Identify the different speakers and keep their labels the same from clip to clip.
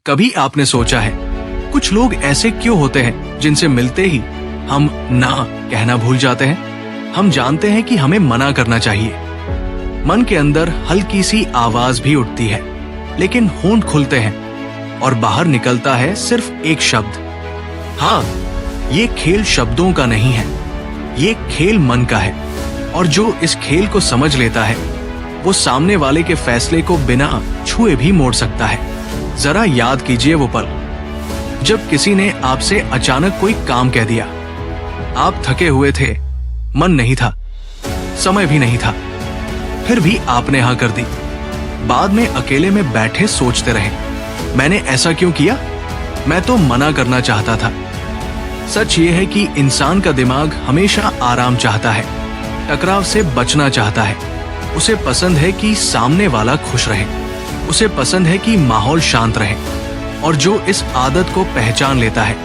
Speaker 1: कभी आपने सोचा है कुछ लोग ऐसे क्यों होते हैं जिनसे मिलते ही हम ना कहना भूल जाते हैं? हम जानते हैं कि हमें मना करना चाहिए। मन के अंदर हल्की सी आवाज भी उठती है, लेकिन होंठ खुलते हैं और बाहर निकलता है सिर्फ एक शब्द। हाँ, ये खेल शब्दों का नहीं है, ये खेल मन का है। और जो इस खेल को समझ लेता है वो सामने वाले के फैसले को बिना छुए भी मोड़ सकता है। जरा याद कीजिए वो पल जब किसी ने आपसे अचानक कोई काम कह दिया। आप थके हुए थे, मन नहीं था, समय भी नहीं था, फिर भी आपने हाँ कर दी। बाद में अकेले में बैठे सोचते रहे, मैंने ऐसा क्यों किया? मैं तो मना करना चाहता था। सच ये है कि इंसान का दिमाग हमेशा आराम चाहता है, टकराव से बचना चाहता है। उसे पसंद है कि सामने वाला खुश रहे, उसे पसंद है कि माहौल शांत रहे। और जो इस आदत को पहचान लेता है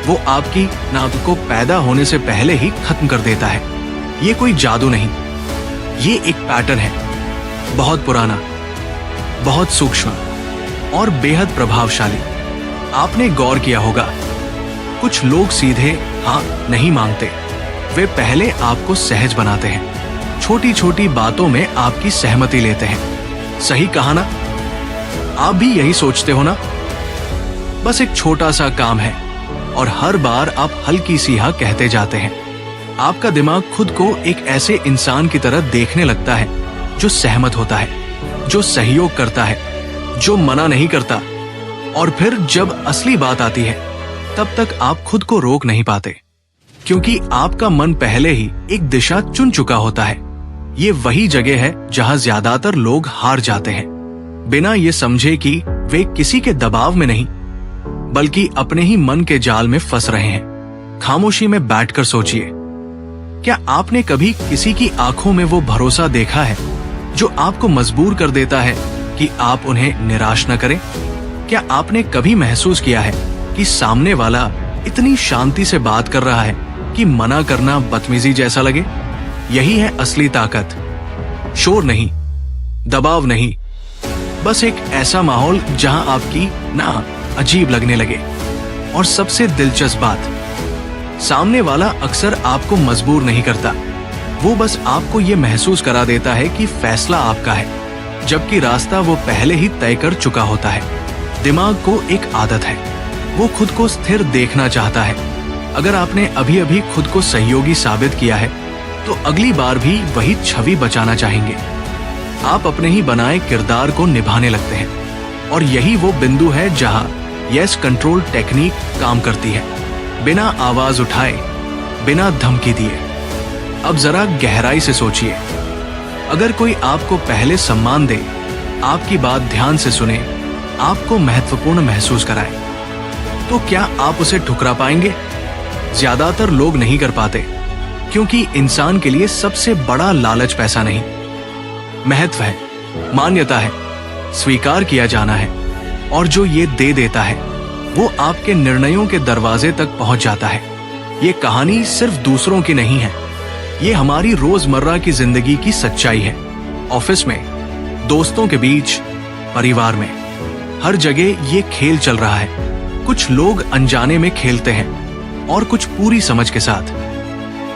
Speaker 1: वो आपकी नाक को पैदा होने से पहले ही खत्म कर देता है। ये कोई जादू नहीं, ये एक पैटर्न है, बहुत पुराना, बहुत सूक्ष्म और बेहद प्रभावशाली। आपने गौर किया होगा, कुछ लोग सीधे हाँ नहीं मांगते, वे पहले आपको सहज बनाते हैं, छोटी छोटी बातों में आपकी सहमति लेते हैं। सही कहा ना? आप भी यही सोचते हो ना? बस एक छोटा सा काम है और हर बार आप हल्की सी हाँ कहते जाते हैं। आपका दिमाग खुद को एक ऐसे इंसान की तरह देखने लगता है जो सहमत होता है, जो सहयोग करता है, जो मना नहीं करता। और फिर जब असली बात आती है तब तक आप खुद को रोक नहीं पाते, क्योंकि आपका मन पहले ही एक दिशा चुन चुका होता है। ये वही जगह है जहां ज्यादातर लोग हार जाते हैं, बिना ये समझे कि वे किसी के दबाव में नहीं बल्कि अपने ही मन के जाल में फंस रहे हैं। खामोशी में बैठकर सोचिए, क्या आपने कभी किसी की आंखों में वो भरोसा देखा है जो आपको मजबूर कर देता है कि आप उन्हें निराश न करें? क्या आपने कभी महसूस किया है कि सामने वाला इतनी शांति से बात कर रहा है कि मना करना बदतमीजी जैसा लगे? यही है असली ताकत। शोर नहीं, दबाव नहीं, बस एक ऐसा माहौल जहां आपकी ना अजीब लगने लगे। और सबसे दिलचस्प बात, सामने वाला अक्सर आपको मजबूर नहीं करता, वो बस आपको ये महसूस करा देता है कि फैसला आपका है, जबकि रास्ता वो पहले ही तय कर चुका होता है। दिमाग को एक आदत है, वो खुद को स्थिर देखना चाहता है। अगर आपने अभी अभी खुद को सहयोगी साबित किया है तो अगली बार भी वही छवि बचाना चाहेंगे। आप अपने ही बनाए किरदार को निभाने लगते हैं और यही वो बिंदु है जहां यस कंट्रोल टेक्निक काम करती है, बिना आवाज उठाए, बिना धमकी दिए। अब जरा गहराई से सोचिए, अगर कोई आपको पहले सम्मान दे, आपकी बात ध्यान से सुने, आपको महत्वपूर्ण महसूस कराए, तो क्या आप उसे ठुकरा पाएंगे? ज्यादातर लोग नहीं कर पाते, क्योंकि इंसान के लिए सबसे बड़ा लालच पैसा नहीं, महत्व है, मान्यता है, स्वीकार किया जाना है। और जो ये दे देता है वो आपके निर्णयों के दरवाजे तक पहुंच जाता है। ये कहानी सिर्फ दूसरों की नहीं है, ये हमारी रोजमर्रा की जिंदगी की सच्चाई है। ऑफिस में, दोस्तों के बीच, परिवार में, हर जगह ये खेल चल रहा है। कुछ लोग अनजाने में खेलते हैं और कुछ पूरी समझ के साथ।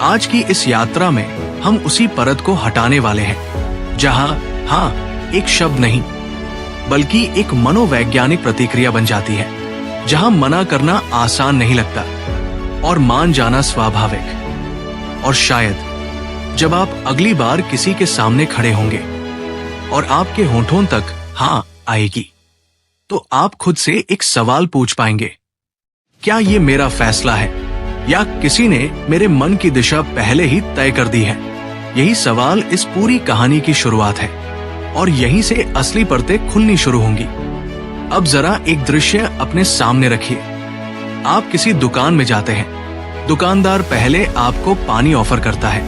Speaker 1: आज की इस यात्रा में हम उसी परत को हटाने वाले हैं जहां हाँ एक शब्द नहीं बल्कि एक मनोवैज्ञानिक प्रतिक्रिया बन जाती है, जहां मना करना आसान नहीं लगता और मान जाना स्वाभाविक। और शायद जब आप अगली बार किसी के सामने खड़े होंगे और आपके होंठों तक हाँ आएगी, तो आप खुद से एक सवाल पूछ पाएंगे, क्या ये मेरा फैसला है या किसी ने मेरे मन की दिशा पहले ही तय कर दी है? यही सवाल इस पूरी कहानी की शुरुआत है और यहीं से असली परतें खुलनी शुरू होंगी। अब जरा एक दृश्य अपने सामने रखिए। आप किसी दुकान में जाते हैं, दुकानदार पहले आपको पानी ऑफर करता है,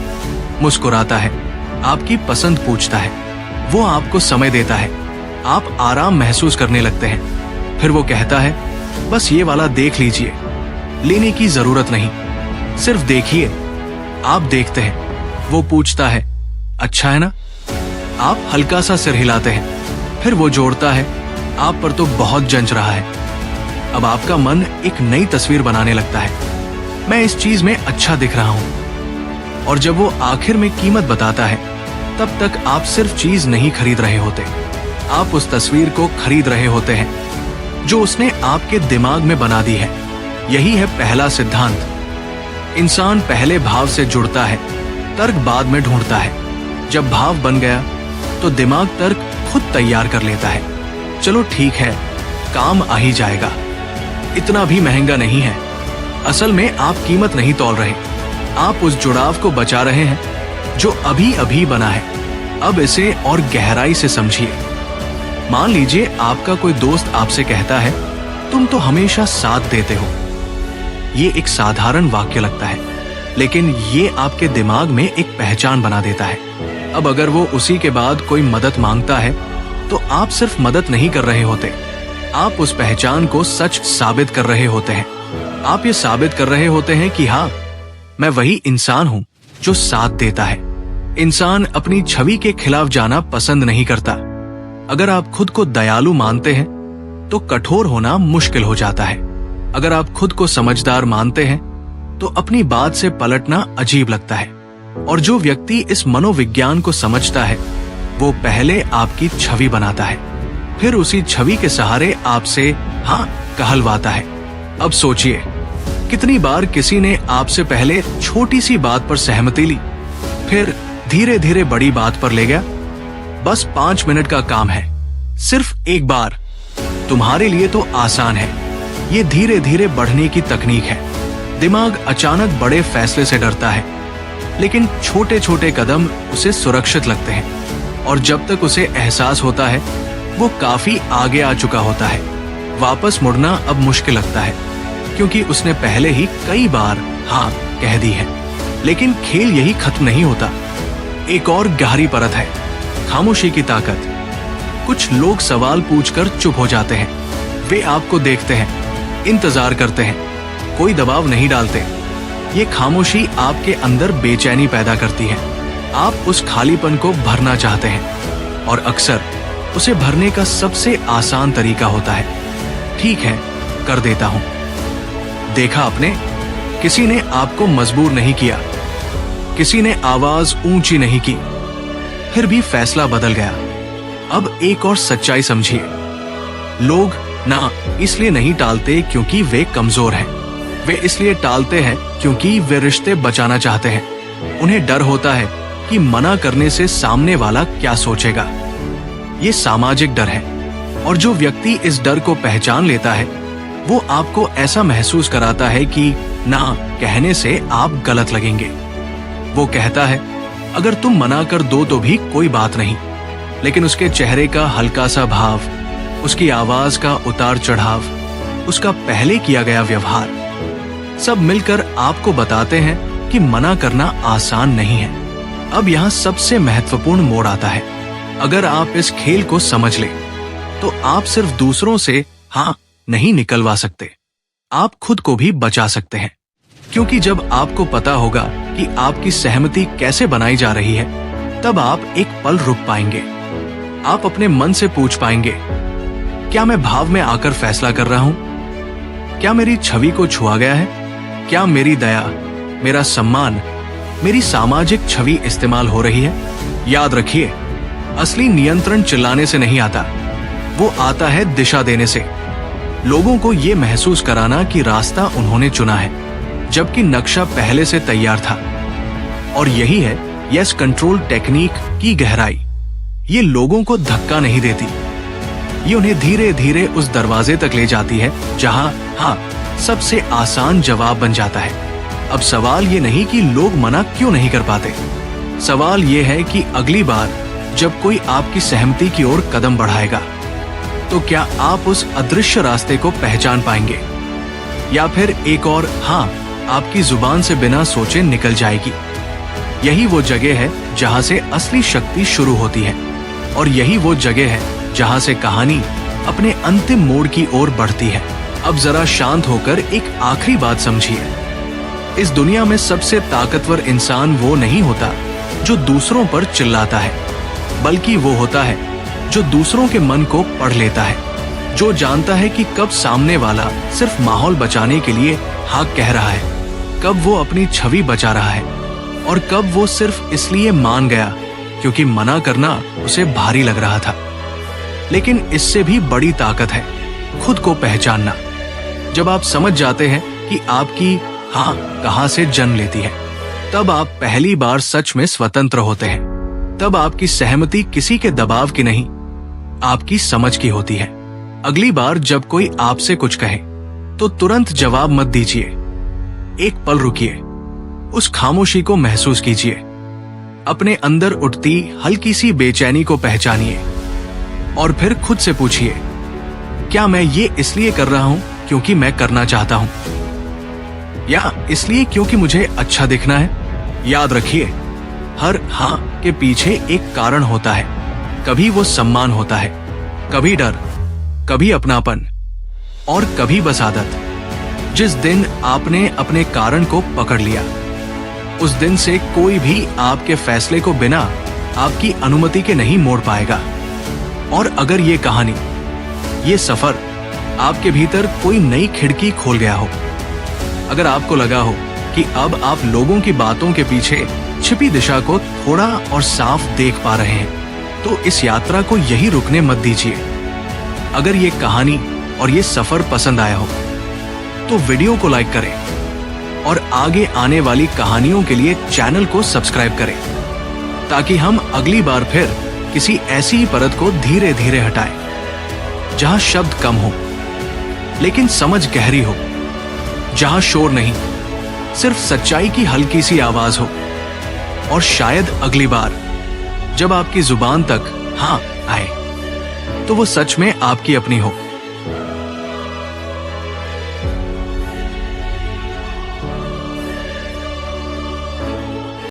Speaker 1: मुस्कुराता है, आपकी पसंद पूछता है, वो आपको समय देता है, आप आराम महसूस करने लगते हैं। फिर वो कहता है, बस ये वाला देख लीजिए, लेने की जरूरत नहीं, सिर्फ देखिए। आप देखते हैं, वो पूछता है, अच्छा है ना? आप हल्का सा सिर हिलाते हैं, फिर वो जोड़ता है, आप पर तो बहुत जंच रहा है। अब आपका मन एक नई तस्वीर बनाने लगता है। मैं इस चीज में अच्छा दिख रहा हूं। और जब वो आखिर में कीमत बताता है, तब तक आप सिर्फ चीज नहीं खरीद रहे होते, आप उस तस्वीर को खरीद रहे होते हैं जो उसने आपके दिमाग में बना दी है। यही है पहला सिद्धांत। इंसान पहले भाव से जुड़ता है, तर्क बाद में ढूंढता है। जब भाव बन गया तो दिमाग तर्क खुद तैयार कर लेता है। चलो ठीक है, काम आ ही जाएगा, इतना भी महंगा नहीं है। असल में आप कीमत नहीं तौल रहे, आप उस जुड़ाव को बचा रहे हैं जो अभी अभी बना है। अब इसे और गहराई से समझिए। मान लीजिए आपका कोई दोस्त आपसे कहता है, तुम तो हमेशा साथ देते हो। ये एक साधारण वाक्य लगता है, लेकिन ये आपके दिमाग में एक पहचान बना देता है। अब अगर वो उसी के बाद कोई मदद मांगता है, तो आप सिर्फ मदद नहीं कर रहे होते, आप उस पहचान को सच साबित कर रहे होते हैं। आप ये साबित कर रहे होते हैं कि हाँ, मैं वही इंसान हूं जो साथ देता है। इंसान अपनी छवि के खिलाफ जाना पसंद नहीं करता। अगर आप खुद को दयालु मानते हैं तो कठोर होना मुश्किल हो जाता है। अगर आप खुद को समझदार मानते हैं तो अपनी बात से पलटना अजीब लगता है। और जो व्यक्ति इस मनोविज्ञान को समझता है, वो पहले आपकी छवि बनाता है, फिर उसी छवि के सहारे आपसे हाँ कहलवाता है। अब सोचिए, कितनी बार किसी ने आपसे पहले छोटी सी बात पर सहमति ली, फिर धीरे धीरे बड़ी बात पर ले गया। बस 5 मिनट का काम है, सिर्फ एक बार। तुम्हारे लिए तो आसान है, ये धीरे धीरे बढ़ने की तकनीक है। दिमाग अचानक बड़े फैसले से डरता है, लेकिन छोटे छोटे कदम उसे सुरक्षित लगते हैं। और जब तक उसे एहसास होता है वो काफी आगे आ चुका होता है, वापस मुड़ना अब मुश्किल लगता है, क्योंकि उसने पहले ही कई बार हाँ कह दी है। लेकिन खेल यही खत्म नहीं होता। एक और गहरी परत है, खामोशी की ताकत। कुछ लोग सवाल पूछकर चुप हो जाते हैं। वे आपको देखते हैं, इंतजार करते हैं, कोई दबाव नहीं डालते। ये खामोशी आपके अंदर बेचैनी पैदा करती है। आप उस खालीपन को भरना चाहते हैं, और अक्सर उसे भरने का सबसे आसान तरीका होता है, ठीक है, कर देता हूं। देखा आपने, किसी ने आपको मजबूर नहीं किया, किसी ने आवाज ऊंची नहीं की, फिर भी फैसला बदल गया। अब एक और सच्चाई समझिए, लोग ना इसलिए नहीं टालते क्योंकि वे कमजोर हैं, वे इसलिए टालते हैं क्योंकि वे रिश्ते बचाना चाहते हैं। उन्हें डर होता है कि मना करने से सामने वाला क्या सोचेगा। ये सामाजिक डर है, और जो व्यक्ति इस डर को पहचान लेता है, वो आपको ऐसा महसूस कराता है कि ना कहने से आप गलत लगेंगे। वो कहता है, अगर तुम मना कर दो तो भी कोई बात नहीं। लेकिन उसके चेहरे का हल्का सा भाव, उसकी आवाज का उतार चढ़ाव, उसका पहले किया गया व्यवहार, सब मिलकर आपको बताते हैं कि मना करना आसान नहीं है। अब यहाँ सबसे महत्वपूर्ण मोड़ आता है। अगर आप इस खेल को समझ ले, तो आप सिर्फ दूसरों से हाँ नहीं निकलवा सकते, आप खुद को भी बचा सकते हैं। क्योंकि जब आपको पता होगा कि आपकी सहमति कैसे बनाई जा रही है, तब आप एक पल रुक पाएंगे। आप अपने मन से पूछ पाएंगे, क्या मैं भाव में आकर फैसला कर रहा हूं? क्या मेरी छवि को छुआ गया है? क्या मेरी दया, मेरा सम्मान, मेरी सामाजिक छवि इस्तेमाल हो रही है? याद रखिए, असली नियंत्रण चिल्लाने से नहीं आता, वो आता है दिशा देने से। लोगों को ये महसूस कराना कि रास्ता उन्होंने चुना है, जबकि नक्शा पहले से तैयार था। और यही है यस कंट्रोल टेक्निक की गहराई। ये लोगों को धक्का नहीं देती, ये उन्हें धीरे धीरे उस दरवाजे तक ले जाती है जहां हाँ सबसे आसान जवाब बन जाता है। अब सवाल ये नहीं कि लोग मना क्यों नहीं कर पाते, सवाल ये है कि अगली बार जब कोई आपकी सहमति की ओर कदम बढ़ाएगा, तो क्या आप उस अदृश्य रास्ते को पहचान पाएंगे, या फिर एक और हाँ आपकी जुबान से बिना सोचे निकल जाएगी। यही वो जगह है जहां से असली शक्ति शुरू होती है, और यही वो जगह है जहां से कहानी अपने अंतिम मोड़ की ओर बढ़ती है। अब जरा शांत होकर एक आखिरी बात समझिए, इस दुनिया में सबसे ताकतवर इंसान वो नहीं होता जो दूसरों पर चिल्लाता है, बल्कि वो होता है जो दूसरों के मन को पढ़ लेता है। जो जानता है कि कब सामने वाला सिर्फ माहौल बचाने के लिए हाँ कह रहा है, कब वो अपनी छवि बचा रहा है और कब वो सिर्फ इसलिए मान गया क्योंकि मना करना उसे भारी लग रहा था। लेकिन इससे भी बड़ी ताकत है खुद को पहचानना। जब आप समझ जाते हैं कि आपकी हाँ कहाँ से जन्म लेती है, तब आप पहली बार सच में स्वतंत्र होते हैं। तब आपकी सहमति किसी के दबाव की नहीं, आपकी समझ की होती है। अगली बार जब कोई आपसे कुछ कहे तो तुरंत जवाब मत दीजिए। एक पल रुकिए, उस खामोशी को महसूस कीजिए, अपने अंदर उठती हल्की सी बेचैनी को पहचानिए और फिर खुद से पूछिए, क्या मैं ये इसलिए कर रहा हूं क्योंकि मैं करना चाहता हूं, या इसलिए क्योंकि मुझे अच्छा दिखना है? याद रखिए, हर हाँ के पीछे एक कारण होता है। कभी वो सम्मान होता है, कभी डर, कभी अपनापन और कभी बस आदत। जिस दिन आपने अपने कारण को पकड़ लिया, उस दिन से कोई भी आपके फैसले को बिना आपकी अनुमति के नहीं मोड़ पाएगा। और अगर ये कहानी, ये सफर आपके भीतर कोई नई खिड़की खोल गया हो, अगर आपको लगा हो कि अब आप लोगों की बातों के पीछे छिपी दिशा को थोड़ा और साफ देख पा रहे हैं, तो इस यात्रा को यही रुकने मत दीजिए। अगर ये कहानी और ये सफर पसंद आया हो तो वीडियो को लाइक करें और आगे आने वाली कहानियों के लिए चैनल को सब्सक्राइब करें, ताकि हम अगली बार फिर किसी ऐसी ही परत को धीरे धीरे हटाएं, जहां शब्द कम हो लेकिन समझ गहरी हो, जहां शोर नहीं, सिर्फ सच्चाई की हल्की सी आवाज हो। और शायद अगली बार जब आपकी जुबान तक हाँ आए तो वो सच में आपकी अपनी हो।